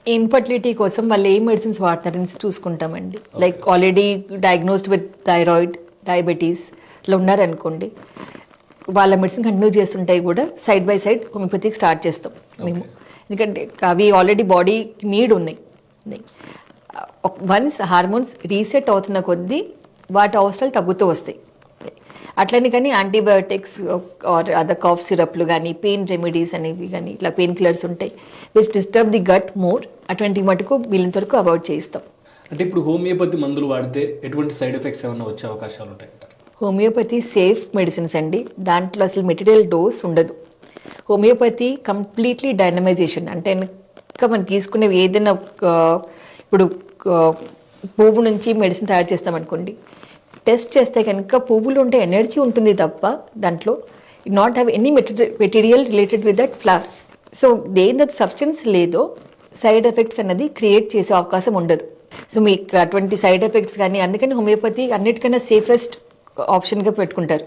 Infertility కోసం వాళ్ళు ఏ మెడిసిన్స్ వాడతారని చూసుకుంటామండి. Like already diagnosed with thyroid, diabetes ఇట్లా ఉన్నారనుకోండి, వాళ్ళ మెడిసిన్ కంటిన్యూ చేస్తుంటే కూడా సైడ్ బై సైడ్ హోమియోపతికి స్టార్ట్ చేస్తాం మేము. ఎందుకంటే అవి ఆల్రెడీ బాడీ నీడ్ ఉన్నాయి. వన్స్ హార్మోన్స్ రీసెట్ అవుతున్న కొద్దీ వాటి అవసరాలు తగ్గుతూ వస్తాయి. అట్లని కానీ యాంటీబయోటిక్స్ ఆర్ అదర్ కాఫ్ సిరప్లు కానీ, పెయిన్ రెమెడీస్ అనేవి కానీ, ఇట్లా పెయిన్ కిల్లర్స్ ఉంటాయి which disturb the gut more, అటువంటి మటుకు వీళ్ళంత వరకు అవాయిడ్ చేయిస్తాం. అంటే ఇప్పుడు హోమియోపతి మందులు వాడితే ఎటువంటి సైడ్ ఎఫెక్ట్స్ ఏమైనా వచ్చే అవకాశాలు ఉంటాయి? హోమియోపతి సేఫ్ మెడిసిన్స్ అండి. దాంట్లో అసలు మెటీరియల్ డోస్ ఉండదు. Homeopathy completely dynamization. అంటే ఇంకా మనం తీసుకునే ఏదైనా ఇప్పుడు పువ్వు నుంచి మెడిసిన్ తయారు చేస్తామనుకోండి, టెస్ట్ చేస్తే కనుక పువ్వులు ఉంటే ఎనర్జీ ఉంటుంది తప్ప దాంట్లో not have any material related with that flower. So దేని సబ్స్టెన్స్ లేదో సైడ్ ఎఫెక్ట్స్ అన్నది క్రియేట్ చేసే అవకాశం ఉండదు. సో మీకు అటువంటి సైడ్ ఎఫెక్ట్స్ కానీ, అందుకని హోమియోపతి అన్నిటికన్నా సేఫెస్ట్ ఆప్షన్గా పెట్టుకుంటారు.